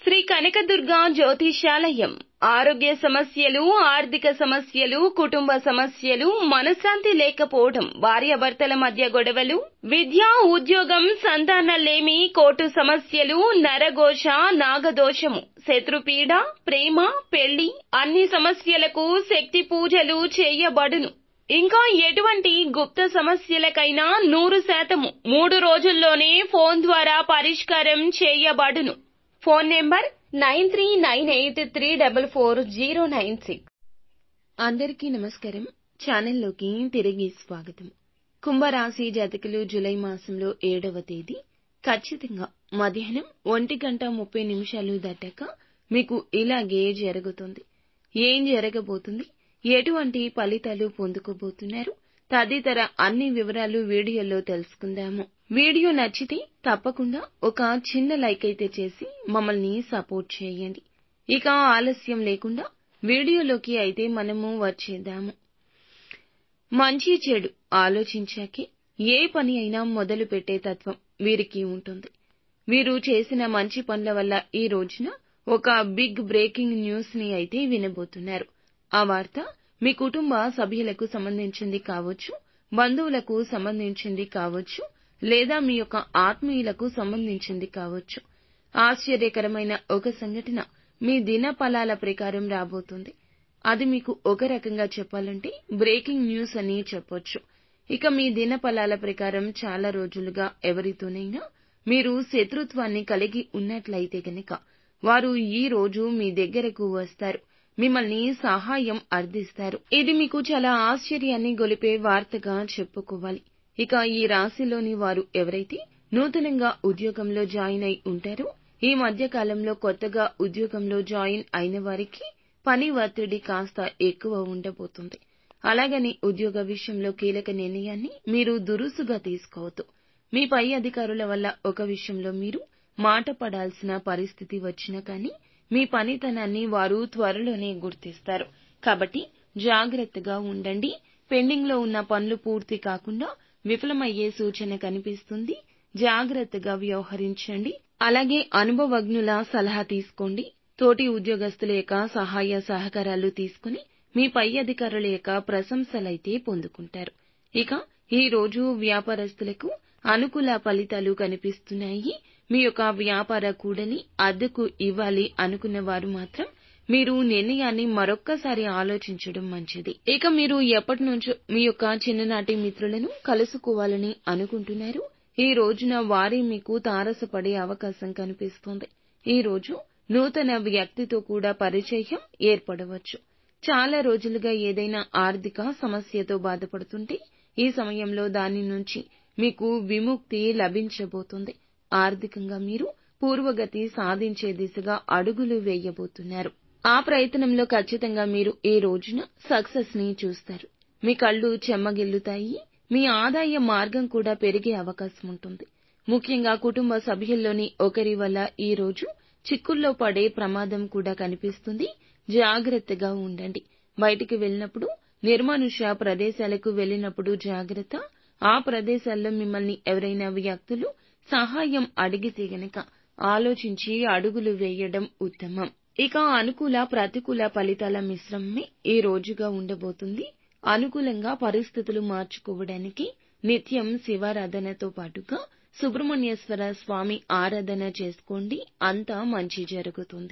శ్రీ కనకదుర్గ జ్యోతిషాలయం. ఆరోగ్య సమస్యలు, ఆర్థిక సమస్యలు, కుటుంబ సమస్యలు, మనశ్శాంతి లేకపోవడం, భార్యాభర్తల మధ్య గొడవలు, విద్య, ఉద్యోగం, సంతానలేమి, కోర్టు సమస్యలు, నరఘోష, నాగదోషము, శత్రుపీడ, ప్రేమ, పెళ్లి, అన్ని సమస్యలకు శక్తి పూజలు చేయబడును. ఇంకా ఎటువంటి గుప్త సమస్యలకైనా 100% 3 రోజుల్లోనే ఫోన్ ద్వారా పరిష్కారం చేయబడును. Phone number 9398344096. అందరికీ నమస్కారం. ఛానల్లోకి తిరిగి స్వాగతం. కుంభరాశి జాతకులు జూలై మాసంలో 7వ తేదీ ఖచ్చితంగా మధ్యాహ్నం 1:30 దాటాక మీకు ఇలాగే జరుగుతుంది. ఏం జరగబోతుంది, ఎటువంటి ఫలితాలు పొందుకోబోతున్నారు తదితర అన్ని వివరాలు వీడియోలో తెలుసుకుందాము. వీడియో నచ్చితే తప్పకుండా ఒక చిన్న లైక్ అయితే చేసి మమ్మల్ని సపోర్ట్ చేయండి. ఇక ఆలస్యం లేకుండా వీడియోలోకి అయితే మనము వచ్చేద్దాము. మంచి చెడు ఆలోచించాకే ఏ పని అయినా మొదలు పెట్టే తత్వం వీరికి ఉంటుంది. వీరు చేసిన మంచి పనుల వల్ల ఈ రోజున ఒక బిగ్ బ్రేకింగ్ న్యూస్ ని అయితే వినబోతున్నారు. ఆ వార్త మీ కుటుంబ సభ్యులకు సంబంధించింది కావచ్చు, బంధువులకు సంబంధించింది కావచ్చు, లేదా మీ యొక్క ఆత్మీయులకు సంబంధించింది కావచ్చు. ఆశ్చర్యకరమైన ఒక సంఘటన మీ దిన ఫలాల ప్రకారం రాబోతుంది. అది మీకు ఒక రకంగా చెప్పాలంటే బ్రేకింగ్ న్యూస్ అని చెప్పొచ్చు. ఇక మీ దిన ఫలాల ప్రకారం చాలా రోజులుగా ఎవరితోనైనా మీరు శత్రుత్వాన్ని కలిగి ఉన్నట్లయితే గనక వారు ఈ రోజు మీ దగ్గరకు వస్తారు, మిమ్మల్ని సహాయం అర్థిస్తారు. ఇది మీకు చాలా ఆశ్చర్యాన్ని గొలిపే వార్తగా చెప్పుకోవాలి. ఇక ఈ రాశిలోని వారు ఎవరైతే నూతనంగా ఉద్యోగంలో జాయిన్ అయి ఉంటారో, ఈ మధ్య కాలంలో కొత్తగా ఉద్యోగంలో జాయిన్ అయిన వారికి పని ఒత్తిడి కాస్త ఎక్కువ ఉండబోతుంది. అలాగని ఉద్యోగ విషయంలో కీలక నిర్ణయాన్ని మీరు దురుసుగా తీసుకోవద్దు. మీ పై అధికారుల వల్ల ఒక విషయంలో మీరు మాట పడాల్సిన పరిస్థితి వచ్చినా కానీ మీ పనితనాన్ని వారు త్వరలోనే గుర్తిస్తారు. కాబట్టి జాగ్రత్తగా ఉండండి. పెండింగ్ లో ఉన్న పనులు పూర్తి కాకుండా విఫలమయ్యే సూచన కనిపిస్తుంది. జాగ్రత్తగా వ్యవహరించండి. అలాగే అనుభవజ్ఞుల సలహా తీసుకోండి. తోటి ఉద్యోగస్తుల యొక్క సహాయ సహకారాలు తీసుకుని మీ పై అధికారుల యొక్క ప్రశంసలైతే పొందుకుంటారు. ఇక ఈ రోజు వ్యాపారస్తులకు అనుకూల ఫలితాలు కనిపిస్తున్నాయి. మీ యొక్క వ్యాపార కూడలి అద్దెకు ఇవ్వాలి అనుకున్న వారు మాత్రం మీరు నిర్ణయాన్ని మరొక్కసారి ఆలోచించడం మంచిది. ఇక మీరు ఎప్పటి నుంచో మీ యొక్క చిన్ననాటి మిత్రులను కలుసుకోవాలని అనుకుంటున్నారు. ఈ రోజున వారి మీకు తారసపడే అవకాశం కనిపిస్తోంది. ఈ రోజు నూతన వ్యక్తితో కూడా పరిచయం ఏర్పడవచ్చు. చాలా రోజులుగా ఏదైనా ఆర్థిక సమస్యతో బాధపడుతుంటే ఈ సమయంలో దాని నుంచి మీకు విముక్తి లభించబోతుంది. ఆర్థికంగా మీరు పూర్వగతి సాధించే దిశగా అడుగులు వేయబోతున్నారు. ఆ ప్రయత్నంలో ఖచ్చితంగా మీరు ఈ రోజున సక్సెస్ ని చూస్తారు. మీ కళ్ళు చెమ్మగిల్లుతాయి. మీ ఆదాయ మార్గం కూడా పెరిగే అవకాశం ఉంటుంది. ముఖ్యంగా కుటుంబ సభ్యుల్లోని ఒకరి వల్ల ఈ రోజు చిక్కుల్లో పడే ప్రమాదం కూడా కనిపిస్తుంది. జాగ్రత్తగా ఉండండి. బయటికి వెళ్ళినప్పుడు, నిర్మానుష్య ప్రదేశాలకు వెళ్ళినప్పుడు జాగ్రత్త. ఆ ప్రదేశాల్లో మిమ్మల్ని ఎవరైనా వ్యక్తులు సహాయం అడిగితే గనక ఆలోచించి అడుగులు వేయడం ఉత్తమం. ఇక అనుకూల ప్రతికూల ఫలితాల మిశ్రమమే ఈ రోజుగా ఉండబోతుంది. అనుకూలంగా పరిస్థితులు మార్చుకోవడానికి నిత్యం శివారాధనతో పాటుగా సుబ్రహ్మణ్యేశ్వర స్వామి ఆరాధన చేసుకోండి. అంతా మంచి జరుగుతుంది.